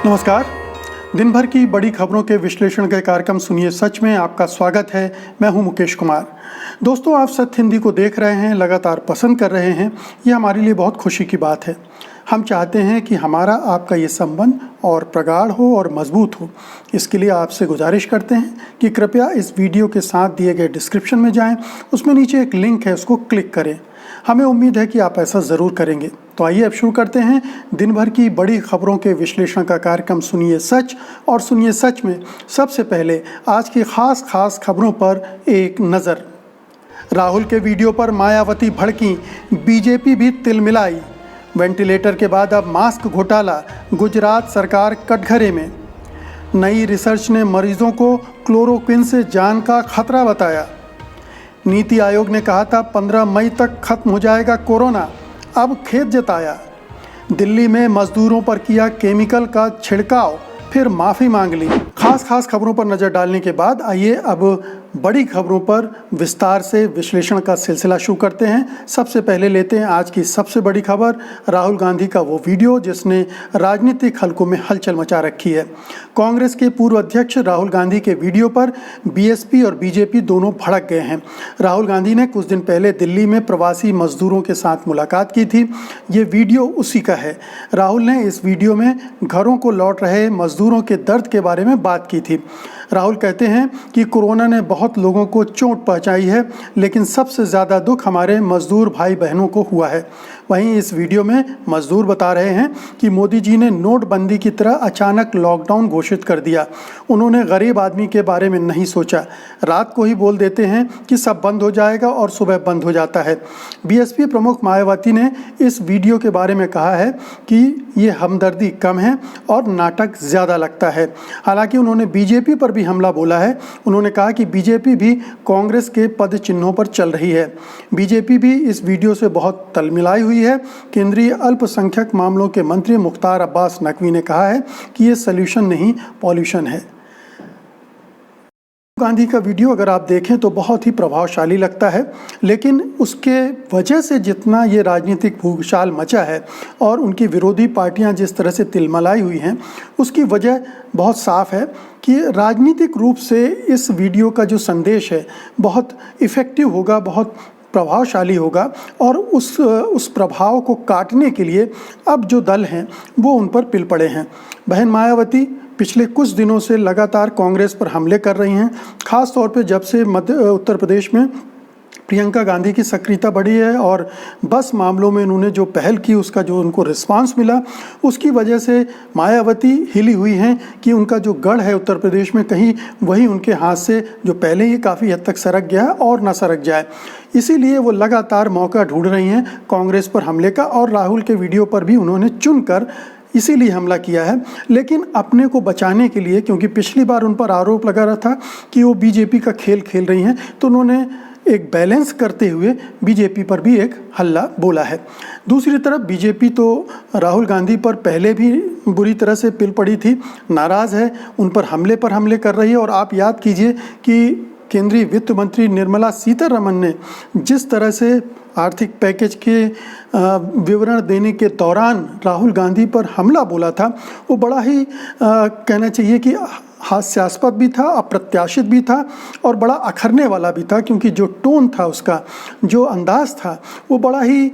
नमस्कार। दिन भर की बड़ी खबरों के विश्लेषण के कार्यक्रम सुनिए सच में आपका स्वागत है। मैं हूं मुकेश कुमार। दोस्तों, आप सत्य हिंदी को देख रहे हैं, लगातार पसंद कर रहे हैं, ये हमारे लिए बहुत खुशी की बात है। हम चाहते हैं कि हमारा आपका ये संबंध और प्रगाढ़ हो और मजबूत हो। इसके लिए आपसे गुजारिश करते हैं कि कृपया इस वीडियो के साथ दिए गए डिस्क्रिप्शन में जाएं, उसमें नीचे एक लिंक है, उसको क्लिक करें। हमें उम्मीद है कि आप ऐसा ज़रूर करेंगे। तो आइए अब शुरू करते हैं दिन भर की बड़ी खबरों के विश्लेषण का कार्यक्रम सुनिए सच। और सुनिए सच में सबसे पहले आज की खास खबरों पर एक नज़र। राहुल के वीडियो पर मायावती भड़की, बीजेपी भी तिलमिलाई। वेंटिलेटर के बाद अब मास्क घोटाला, गुजरात सरकार कटघरे में। नई रिसर्च ने मरीजों को क्लोरोक्विन से जान का खतरा बताया। नीति आयोग ने कहा था 15 मई तक खत्म हो जाएगा कोरोना, अब खेद जताया। दिल्ली में मजदूरों पर किया केमिकल का छिड़काव, फिर माफ़ी मांग ली। खास खबरों पर नज़र डालने के बाद आइए अब बड़ी खबरों पर विस्तार से विश्लेषण का सिलसिला शुरू करते हैं। सबसे पहले लेते हैं आज की सबसे बड़ी खबर, राहुल गांधी का वो वीडियो जिसने राजनीतिक हलकों में हलचल मचा रखी है। कांग्रेस के पूर्व अध्यक्ष राहुल गांधी के वीडियो पर बीएसपी और बीजेपी दोनों भड़क गए हैं। राहुल गांधी ने कुछ दिन पहले दिल्ली में प्रवासी मजदूरों के साथ मुलाकात की थी। ये वीडियो उसी का है। राहुल ने इस वीडियो में घरों को लौट रहे मजदूरों के दर्द के बारे में बात की थी। राहुल कहते हैं कि कोरोना ने बहुत लोगों को चोट पहुंचाई है, लेकिन सबसे ज़्यादा दुख हमारे मजदूर भाई बहनों को हुआ है। वहीं इस वीडियो में मजदूर बता रहे हैं कि मोदी जी ने नोटबंदी की तरह अचानक लॉकडाउन घोषित कर दिया। उन्होंने गरीब आदमी के बारे में नहीं सोचा। रात को ही बोल देते हैं कि सब बंद हो जाएगा और सुबह बंद हो जाता है। बीएसपी प्रमुख मायावती ने इस वीडियो के बारे में कहा है कि ये हमदर्दी कम है और नाटक ज़्यादा लगता है। हालांकि उन्होंने बीजेपी पर भी हमला बोला है। उन्होंने कहा कि बीजेपी भी कांग्रेस के पद चिन्हों पर चल रही है। बीजेपी भी इस वीडियो से बहुत तलमिलाई हुई है। केंद्रीय अल्पसंख्यक मामलों के मंत्री मुख्तार अब्बास नकवी ने कहा है कि ये सॉल्यूशन नहीं, पॉल्यूशन है। गांधी का वीडियो अगर आप देखें तो बहुत ही प्रभावशाली लगता है, लेकिन उसके वजह से जितना ये राजनीतिक भूचाल मचा है और उनकी विरोधी पार्टियां जिस तरह से तिलमिलाई हुई हैं, उसकी वजह बहुत साफ है कि राजनीतिक रूप से इस वीडियो का जो संदेश है बहुत इफ़ेक्टिव होगा, बहुत प्रभावशाली होगा। और उस प्रभाव को काटने के लिए अब जो दल हैं वो उन पर पिल पड़े हैं। बहन मायावती पिछले कुछ दिनों से लगातार कांग्रेस पर हमले कर रही हैं, खास तौर पे जब से उत्तर प्रदेश में प्रियंका गांधी की सक्रियता बढ़ी है और बस मामलों में उन्होंने जो पहल की उसका जो उनको रिस्पांस मिला, उसकी वजह से मायावती हिली हुई हैं कि उनका जो गढ़ है उत्तर प्रदेश में कहीं वही उनके हाथ से जो पहले ही काफ़ी हद तक सरक गया है और ना सरक जाए। इसीलिए वो लगातार मौका ढूंढ रही हैं कांग्रेस पर हमले का, और राहुल के वीडियो पर भी उन्होंने चुनकर इसीलिए हमला किया है। लेकिन अपने को बचाने के लिए, क्योंकि पिछली बार उन पर आरोप लगा रहा था कि वो बीजेपी का खेल खेल रही हैं, तो उन्होंने एक बैलेंस करते हुए बीजेपी पर भी एक हल्ला बोला है। दूसरी तरफ बीजेपी तो राहुल गांधी पर पहले भी बुरी तरह से पिल पड़ी थी, नाराज़ है, उन पर हमले कर रही है। और आप याद कीजिए कि केंद्रीय वित्त मंत्री निर्मला सीतारमण ने जिस तरह से आर्थिक पैकेज के विवरण देने के दौरान राहुल गांधी पर हमला बोला था, वो बड़ा ही कहना चाहिए कि हास्यास्पद भी था, अप्रत्याशित भी था और बड़ा अखरने वाला भी था, क्योंकि जो टोन था उसका, जो अंदाज़ था, वो बड़ा ही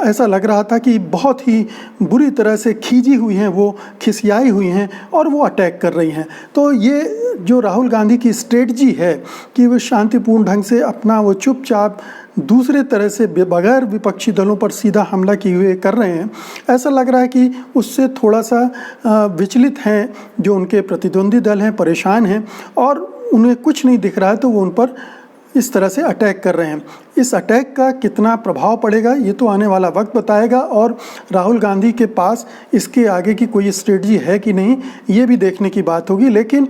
ऐसा लग रहा था कि बहुत ही बुरी तरह से खींची हुई हैं, वो खिसियाई हुई हैं और वो अटैक कर रही हैं। तो ये जो राहुल गांधी की स्ट्रेटजी है कि वो शांतिपूर्ण ढंग से अपना वो चुपचाप दूसरे तरह से बगैर विपक्षी दलों पर सीधा हमला किए हुए कर रहे हैं, ऐसा लग रहा है कि उससे थोड़ा सा विचलित हैं जो उनके प्रतिद्वंदी दल हैं, परेशान हैं और उन्हें कुछ नहीं दिख रहा है, तो वो उन पर इस तरह से अटैक कर रहे हैं। इस अटैक का कितना प्रभाव पड़ेगा ये तो आने वाला वक्त बताएगा, और राहुल गांधी के पास इसके आगे की कोई स्ट्रेटजी है कि नहीं, ये भी देखने की बात होगी। लेकिन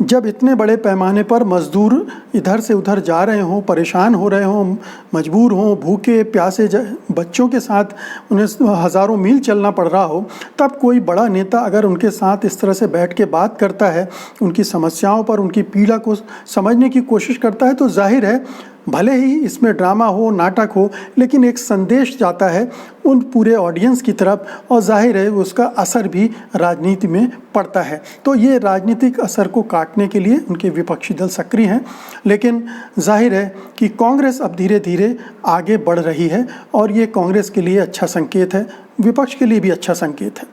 जब इतने बड़े पैमाने पर मजदूर इधर से उधर जा रहे हों, परेशान हो रहे हों, मजबूर हों, भूखे प्यासे बच्चों के साथ उन्हें हज़ारों मील चलना पड़ रहा हो, तब कोई बड़ा नेता अगर उनके साथ इस तरह से बैठ के बात करता है, उनकी समस्याओं पर, उनकी पीड़ा को समझने की कोशिश करता है, तो जाहिर है भले ही इसमें ड्रामा हो, नाटक हो, लेकिन एक संदेश जाता है उन पूरे ऑडियंस की तरफ और जाहिर है उसका असर भी राजनीति में पड़ता है। तो ये राजनीतिक असर को काटने के लिए उनके विपक्षी दल सक्रिय हैं, लेकिन जाहिर है कि कांग्रेस अब धीरे धीरे आगे बढ़ रही है और ये कांग्रेस के लिए अच्छा संकेत है, विपक्ष के लिए भी अच्छा संकेत है।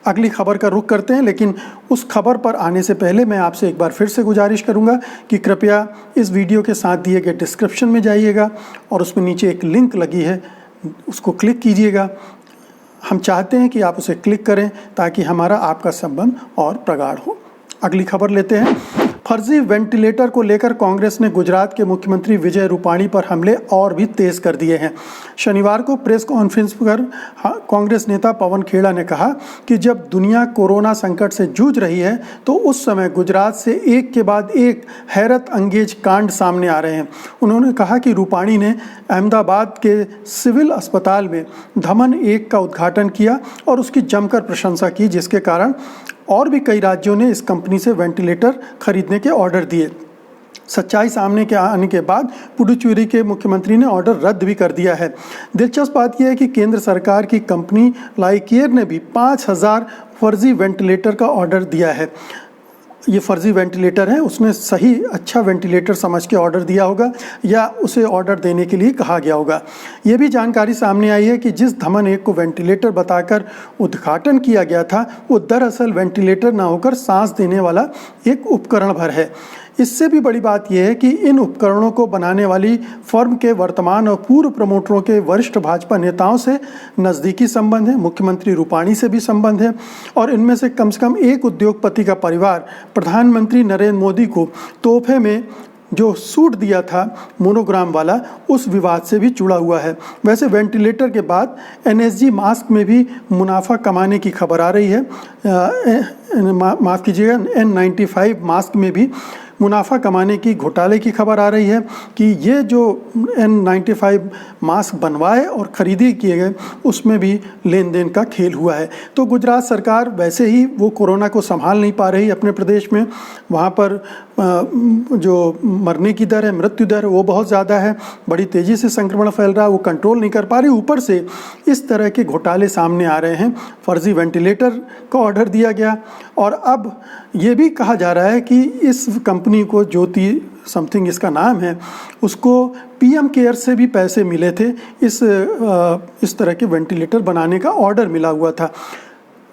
अगली खबर का रुख करते हैं, लेकिन उस खबर पर आने से पहले मैं आपसे एक बार फिर से गुजारिश करूंगा कि कृपया इस वीडियो के साथ दिए गए डिस्क्रिप्शन में जाइएगा और उसमें नीचे एक लिंक लगी है, उसको क्लिक कीजिएगा। हम चाहते हैं कि आप उसे क्लिक करें ताकि हमारा आपका संबंध और प्रगाढ़ हो। अगली खबर लेते हैं। फर्जी वेंटिलेटर को लेकर कांग्रेस ने गुजरात के मुख्यमंत्री विजय रूपाणी पर हमले और भी तेज कर दिए हैं। शनिवार को प्रेस कॉन्फ्रेंस पर कांग्रेस नेता पवन खेड़ा ने कहा कि जब दुनिया कोरोना संकट से जूझ रही है तो उस समय गुजरात से एक के बाद एक हैरत अंगेज कांड सामने आ रहे हैं। उन्होंने कहा कि रूपाणी ने अहमदाबाद के सिविल अस्पताल में धमन 1 का उद्घाटन किया और उसकी जमकर प्रशंसा की, जिसके कारण और भी कई राज्यों ने इस कंपनी से वेंटिलेटर खरीदने के ऑर्डर दिए। सच्चाई सामने के आने के बाद पुडुचेरी के मुख्यमंत्री ने ऑर्डर रद्द भी कर दिया है। दिलचस्प बात यह है कि केंद्र सरकार की कंपनी लाइकेयर ने भी 5000 फर्जी वेंटिलेटर का ऑर्डर दिया है। ये फर्जी वेंटिलेटर है, उसने सही अच्छा वेंटिलेटर समझ के ऑर्डर दिया होगा या उसे ऑर्डर देने के लिए कहा गया होगा। ये भी जानकारी सामने आई है कि जिस धमन 1 को वेंटिलेटर बताकर उद्घाटन किया गया था वो दरअसल वेंटिलेटर ना होकर सांस देने वाला एक उपकरण भर है। इससे भी बड़ी बात यह है कि इन उपकरणों को बनाने वाली फर्म के वर्तमान और पूर्व प्रमोटरों के वरिष्ठ भाजपा नेताओं से नज़दीकी संबंध है, मुख्यमंत्री रूपाणी से भी संबंध है और इनमें से कम एक उद्योगपति का परिवार प्रधानमंत्री नरेंद्र मोदी को तोहफे में जो सूट दिया था मोनोग्राम वाला, उस विवाद से भी जुड़ा हुआ है। वैसे वेंटिलेटर के बाद एनएसजी मास्क में भी मुनाफा कमाने की खबर आ रही है। माफ़ कीजिएगा, N95 मास्क में भी मुनाफा कमाने की घोटाले की खबर आ रही है कि ये जो N95 मास्क बनवाए और खरीदी किए गए उसमें भी लेन देन का खेल हुआ है। तो गुजरात सरकार वैसे ही वो कोरोना को संभाल नहीं पा रही अपने प्रदेश में, वहाँ पर जो मरने की दर है, मृत्यु दर है, वो बहुत ज़्यादा है, बड़ी तेज़ी से संक्रमण फैल रहा है, वो कंट्रोल नहीं कर पा रही। ऊपर से इस तरह के घोटाले सामने आ रहे हैं। फर्जी वेंटिलेटर का ऑर्डर दिया गया और अब ये भी कहा जा रहा है कि इस कंपनी को, ज्योति समथिंग इसका नाम है, उसको पीएम केयर से भी पैसे मिले थे, इस तरह के वेंटिलेटर बनाने का ऑर्डर मिला हुआ था।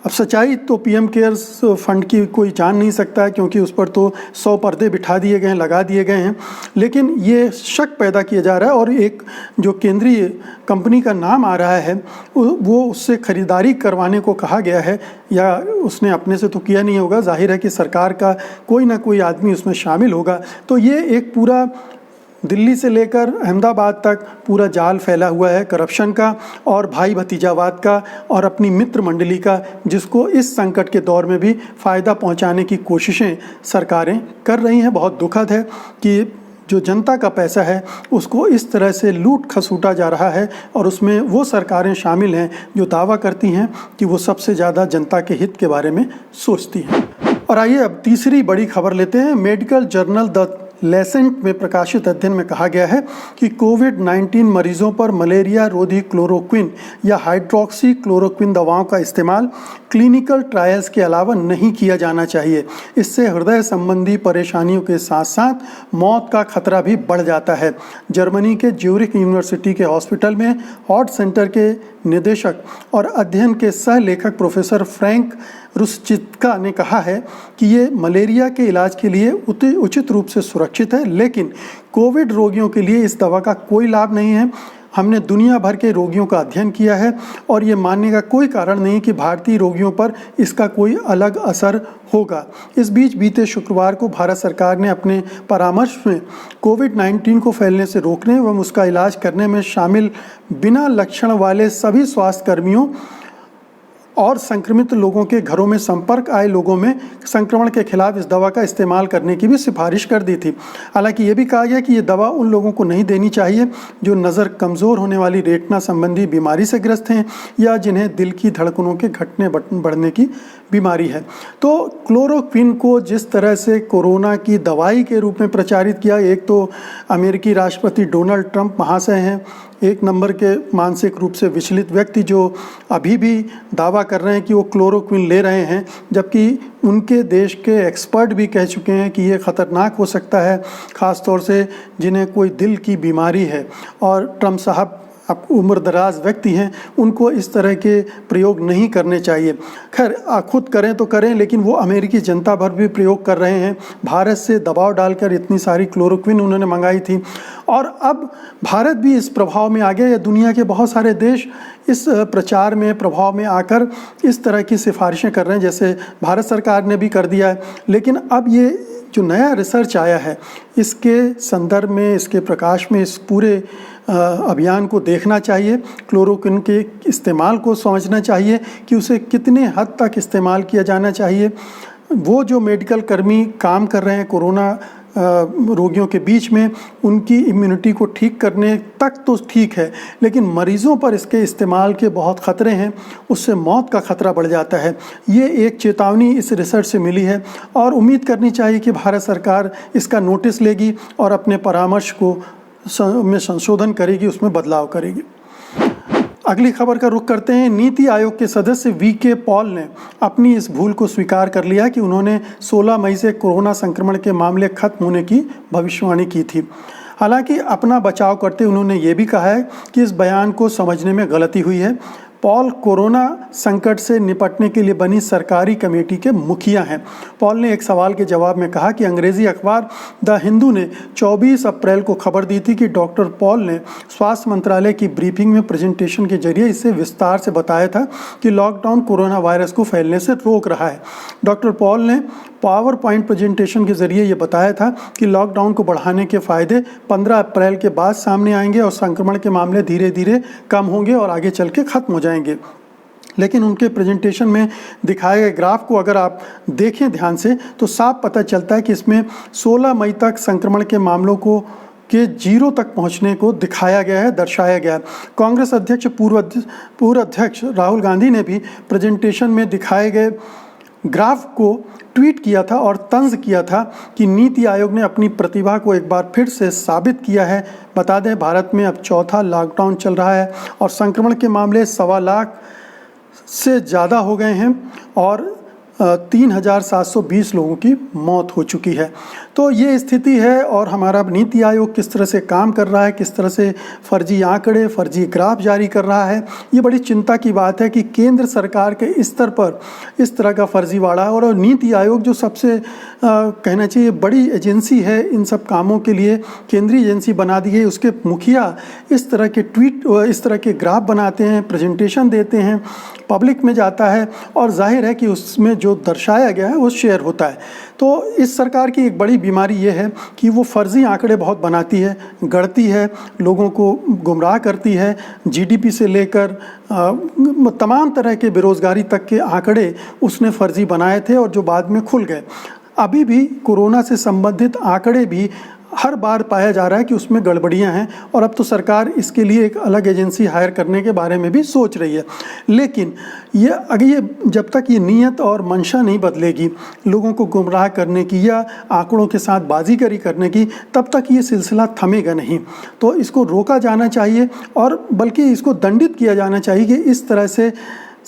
अब सच्चाई तो पीएम केयर्स फंड की कोई जान नहीं सकता है क्योंकि उस पर तो 100 पर्दे बिठा दिए गए हैं, लगा दिए गए हैं, लेकिन ये शक पैदा किया जा रहा है और एक जो केंद्रीय कंपनी का नाम आ रहा है वो उससे खरीदारी करवाने को कहा गया है, या उसने अपने से तो किया नहीं होगा, जाहिर है कि सरकार का कोई ना कोई आदमी उसमें शामिल होगा। तो ये एक पूरा दिल्ली से लेकर अहमदाबाद तक पूरा जाल फैला हुआ है करप्शन का और भाई भतीजावाद का और अपनी मित्र मंडली का, जिसको इस संकट के दौर में भी फ़ायदा पहुंचाने की कोशिशें सरकारें कर रही हैं। बहुत दुखद है कि जो जनता का पैसा है उसको इस तरह से लूट खसूटा जा रहा है और उसमें वो सरकारें शामिल हैं जो दावा करती हैं कि वो सबसे ज़्यादा जनता के हित के बारे में सोचती हैं। और आइए अब तीसरी बड़ी खबर लेते हैं। मेडिकल जर्नल द लेसेंट में प्रकाशित अध्ययन में कहा गया है कि कोविड-19 मरीजों पर मलेरिया रोधी क्लोरोक्विन या हाइड्रोक्सी क्लोरोक्विन दवाओं का इस्तेमाल क्लिनिकल ट्रायल्स के अलावा नहीं किया जाना चाहिए। इससे हृदय संबंधी परेशानियों के साथ साथ मौत का खतरा भी बढ़ जाता है। जर्मनी के ज्यूरिख यूनिवर्सिटी के हॉस्पिटल में हार्ट सेंटर के निदेशक और अध्ययन के सह लेखक प्रोफेसर फ्रैंक रुसचित्का ने कहा है कि ये मलेरिया के इलाज के लिए उचित रूप से सुरक्षित है, लेकिन कोविड रोगियों के लिए इस दवा का कोई लाभ नहीं है। हमने दुनिया भर के रोगियों का अध्ययन किया है और ये मानने का कोई कारण नहीं कि भारतीय रोगियों पर इसका कोई अलग असर होगा। इस बीच बीते शुक्रवार को भारत सरकार ने अपने परामर्श में कोविड-19 को फैलने से रोकने एवं उसका इलाज करने में शामिल बिना लक्षण वाले सभी स्वास्थ्य कर्मियों और संक्रमित लोगों के घरों में संपर्क आए लोगों में संक्रमण के खिलाफ इस दवा का इस्तेमाल करने की भी सिफारिश कर दी थी। हालांकि ये भी कहा गया कि ये दवा उन लोगों को नहीं देनी चाहिए जो नज़र कमज़ोर होने वाली रेटिना संबंधी बीमारी से ग्रस्त हैं या जिन्हें दिल की धड़कनों के घटने बढ़ने की बीमारी है। तो क्लोरोक्विन को जिस तरह से कोरोना की दवाई के रूप में प्रचारित किया, एक तो अमेरिकी राष्ट्रपति डोनाल्ड ट्रंप महाशय हैं, एक नंबर के मानसिक रूप से विचलित व्यक्ति जो अभी भी दावा कर रहे हैं कि वो क्लोरोक्विन ले रहे हैं, जबकि उनके देश के एक्सपर्ट भी कह चुके हैं कि ये ख़तरनाक हो सकता है, ख़ास तौर से जिन्हें कोई दिल की बीमारी है। और ट्रंप साहब अब उम्रदराज व्यक्ति हैं, उनको इस तरह के प्रयोग नहीं करने चाहिए। खैर खुद करें तो करें, लेकिन वो अमेरिकी जनता भर भी प्रयोग कर रहे हैं। भारत से दबाव डालकर इतनी सारी क्लोरोक्विन उन्होंने मंगाई थी और अब भारत भी इस प्रभाव में आ गया। या दुनिया के बहुत सारे देश इस प्रचार में प्रभाव में आकर इस तरह की सिफारिशें कर रहे हैं, जैसे भारत सरकार ने भी कर दिया है। लेकिन अब ये जो नया रिसर्च आया है, इसके संदर्भ में, इसके प्रकाश में इस पूरे अभियान को देखना चाहिए, क्लोरोक्विन के इस्तेमाल को समझना चाहिए कि उसे कितने हद तक इस्तेमाल किया जाना चाहिए। वो जो मेडिकल कर्मी काम कर रहे हैं कोरोना रोगियों के बीच में, उनकी इम्यूनिटी को ठीक करने तक तो ठीक है, लेकिन मरीज़ों पर इसके इस्तेमाल के बहुत ख़तरे हैं, उससे मौत का ख़तरा बढ़ जाता है। ये एक चेतावनी इस रिसर्च से मिली है और उम्मीद करनी चाहिए कि भारत सरकार इसका नोटिस लेगी और अपने परामर्श को में संशोधन करेगी, उसमें बदलाव करेगी। अगली खबर का रुख करते हैं। नीति आयोग के सदस्य वीके पॉल ने अपनी इस भूल को स्वीकार कर लिया कि उन्होंने 16 मई से कोरोना संक्रमण के मामले खत्म होने की भविष्यवाणी की थी। हालांकि अपना बचाव करते उन्होंने ये भी कहा है कि इस बयान को समझने में गलती हुई है। पॉल कोरोना संकट से निपटने के लिए बनी सरकारी कमेटी के मुखिया हैं। पॉल ने एक सवाल के जवाब में कहा कि अंग्रेजी अखबार द हिंदू ने 24 अप्रैल को खबर दी थी कि डॉक्टर पॉल ने स्वास्थ्य मंत्रालय की ब्रीफिंग में प्रेजेंटेशन के जरिए इसे विस्तार से बताया था कि लॉकडाउन कोरोना वायरस को फैलने से रोक रहा है। डॉक्टर पॉल ने पावर पॉइंट प्रेजेंटेशन के जरिए ये बताया था कि लॉकडाउन को बढ़ाने के फ़ायदे 15 अप्रैल के बाद सामने आएंगे और संक्रमण के मामले धीरे धीरे कम होंगे और आगे चल के ख़त्म हो जाएंगे। लेकिन उनके प्रेजेंटेशन में दिखाए गए ग्राफ को अगर आप देखें ध्यान से तो साफ पता चलता है कि इसमें 16 मई तक संक्रमण के मामलों को के 0 तक पहुंचने को दिखाया गया है, दर्शाया गया है। कांग्रेस अध्यक्ष पूर्व अध्यक्ष राहुल गांधी ने भी प्रेजेंटेशन में दिखाए गए ग्राफ को ट्वीट किया था और तंज किया था कि नीति आयोग ने अपनी प्रतिभा को एक बार फिर से साबित किया है। बता दें, भारत में अब चौथा लॉकडाउन चल रहा है और संक्रमण के मामले 1.25 लाख से ज़्यादा हो गए हैं और 3,720 लोगों की मौत हो चुकी है। तो ये स्थिति है और हमारा नीति आयोग किस तरह से काम कर रहा है, किस तरह से फर्जी आंकड़े, फर्जी ग्राफ जारी कर रहा है, ये बड़ी चिंता की बात है कि केंद्र सरकार के स्तर पर इस तरह का फर्जीवाड़ा है। और नीति आयोग जो सबसे कहना चाहिए बड़ी एजेंसी है इन सब कामों के लिए, केंद्रीय एजेंसी बना दी है, उसके मुखिया इस तरह के ट्वीट, इस तरह के ग्राफ बनाते हैं, प्रेजेंटेशन देते हैं, पब्लिक में जाता है और जाहिर है कि उसमें जो दर्शाया गया है वो शेयर होता है। तो इस सरकार की एक बड़ी बीमारी ये है कि वो फर्जी आंकड़े बहुत बनाती है, गढ़ती है, लोगों को गुमराह करती है। जीडीपी से लेकर तमाम तरह के बेरोज़गारी तक के आंकड़े उसने फर्जी बनाए थे और जो बाद में खुल गए। अभी भी कोरोना से संबंधित आंकड़े भी हर बार पाया जा रहा है कि उसमें गड़बड़ियां हैं और अब तो सरकार इसके लिए एक अलग एजेंसी हायर करने के बारे में भी सोच रही है। लेकिन ये जब तक ये नीयत और मंशा नहीं बदलेगी लोगों को गुमराह करने की या आंकड़ों के साथ बाजीगरी करने की, तब तक ये सिलसिला थमेगा नहीं। तो इसको रोका जाना चाहिए और बल्कि इसको दंडित किया जाना चाहिए कि इस तरह से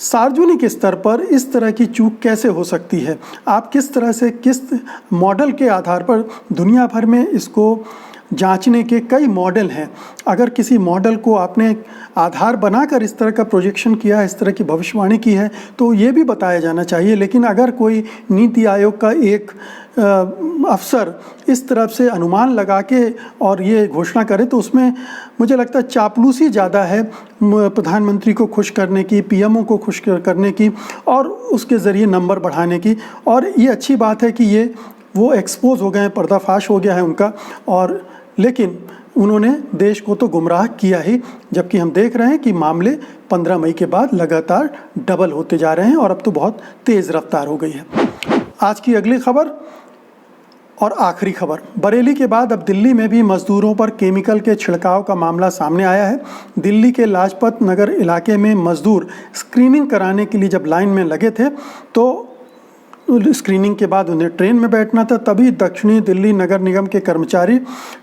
सार्वजनिक स्तर पर इस तरह की चूक कैसे हो सकती है। आप किस तरह से, किस मॉडल के आधार पर, दुनिया भर में इसको जांचने के कई मॉडल हैं। अगर किसी मॉडल को आपने आधार बनाकर इस तरह का प्रोजेक्शन किया है, इस तरह की भविष्यवाणी की है, तो ये भी बताया जाना चाहिए। लेकिन अगर कोई नीति आयोग का एक अफसर इस तरफ से अनुमान लगा के और ये घोषणा करे तो उसमें मुझे लगता है चापलूसी ज़्यादा है, प्रधानमंत्री को खुश करने की, पीएमओ को खुश करने की और उसके ज़रिए नंबर बढ़ाने की। और ये अच्छी बात है कि ये वो एक्सपोज हो गए हैं, पर्दाफाश हो गया है उनका, और लेकिन उन्होंने देश को तो गुमराह किया ही, जबकि हम देख रहे हैं कि मामले 15 मई के बाद लगातार डबल होते जा रहे हैं और अब तो बहुत तेज़ रफ्तार हो गई है। आज की अगली खबर और आखिरी खबर, बरेली के बाद अब दिल्ली में भी मजदूरों पर केमिकल के छिड़काव का मामला सामने आया है। दिल्ली के लाजपत नगर इलाके में मजदूर स्क्रीनिंग कराने के लिए जब लाइन में लगे थे तो स्क्रीनिंग के बाद उन्हें ट्रेन में बैठना था, तभी दक्षिणी दिल्ली नगर निगम के कर्मचारी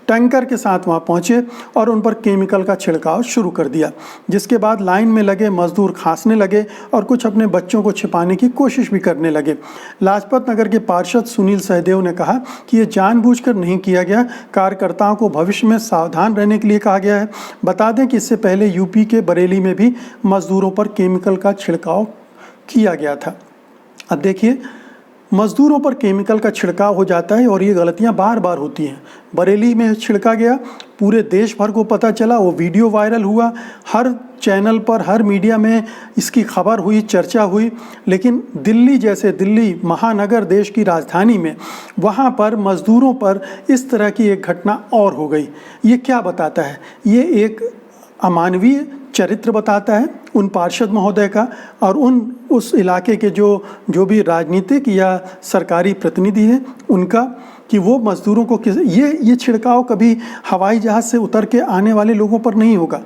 टैंकर के साथ वहां पहुंचे और उन पर केमिकल का छिड़काव शुरू कर दिया, जिसके बाद लाइन में लगे मजदूर खांसने लगे और कुछ अपने बच्चों को छिपाने की कोशिश भी करने लगे। लाजपत नगर के पार्षद सुनील सहदेव ने कहा कि ये जानबूझकर नहीं किया गया, कार्यकर्ताओं को भविष्य में सावधान रहने के लिए कहा गया है। बता दें कि इससे पहले यूपी के बरेली में भी मजदूरों पर केमिकल का छिड़काव किया गया था। अब देखिए, मजदूरों पर केमिकल का छिड़काव हो जाता है और ये गलतियां बार बार होती हैं। बरेली में छिड़का गया, पूरे देश भर को पता चला, वो वीडियो वायरल हुआ, हर चैनल पर, हर मीडिया में इसकी खबर हुई, चर्चा हुई। लेकिन दिल्ली जैसे, दिल्ली महानगर, देश की राजधानी में, वहाँ पर मजदूरों पर इस तरह की एक घटना और हो गई। ये क्या बताता है? ये एक अमानवीय चरित्र बताता है उन पार्षद महोदय का और उस इलाके के जो भी राजनीतिक या सरकारी प्रतिनिधि हैं उनका, कि वो मजदूरों को ये छिड़काव कभी हवाई जहाज़ से उतर के आने वाले लोगों पर नहीं होगा,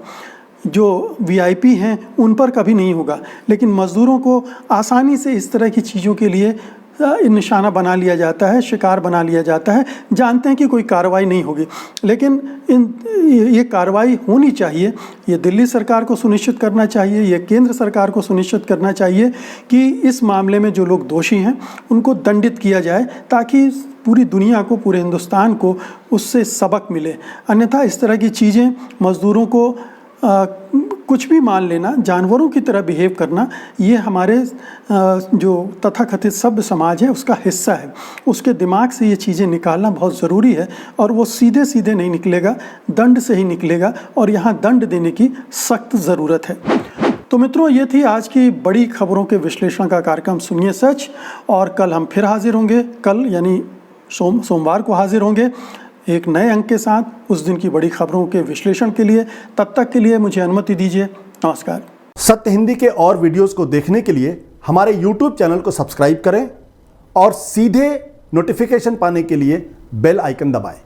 जो वीआईपी हैं उन पर कभी नहीं होगा, लेकिन मजदूरों को आसानी से इस तरह की चीज़ों के लिए निशाना बना लिया जाता है, शिकार बना लिया जाता है। जानते हैं कि कोई कार्रवाई नहीं होगी, लेकिन ये कार्रवाई होनी चाहिए। ये दिल्ली सरकार को सुनिश्चित करना चाहिए, ये केंद्र सरकार को सुनिश्चित करना चाहिए कि इस मामले में जो लोग दोषी हैं उनको दंडित किया जाए, ताकि पूरी दुनिया को, पूरे हिंदुस्तान को उससे सबक मिले। अन्यथा इस तरह की चीज़ें, मज़दूरों को कुछ भी मान लेना, जानवरों की तरह बिहेव करना, ये हमारे जो तथाकथित सभ्य समाज है उसका हिस्सा है। उसके दिमाग से ये चीज़ें निकालना बहुत ज़रूरी है और वो सीधे सीधे नहीं निकलेगा, दंड से ही निकलेगा और यहाँ दंड देने की सख्त ज़रूरत है। तो मित्रों, ये थी आज की बड़ी खबरों के विश्लेषण का कार्यक्रम सुनिए सच, और कल हम फिर हाजिर होंगे। कल यानी सोमवार को हाजिर होंगे एक नए अंक के साथ, उस दिन की बड़ी खबरों के विश्लेषण के लिए। तब तक के लिए मुझे अनुमति दीजिए। नमस्कार। सत्य हिंदी के और वीडियोस को देखने के लिए हमारे YouTube चैनल को सब्सक्राइब करें और सीधे नोटिफिकेशन पाने के लिए बेल आइकन दबाएं।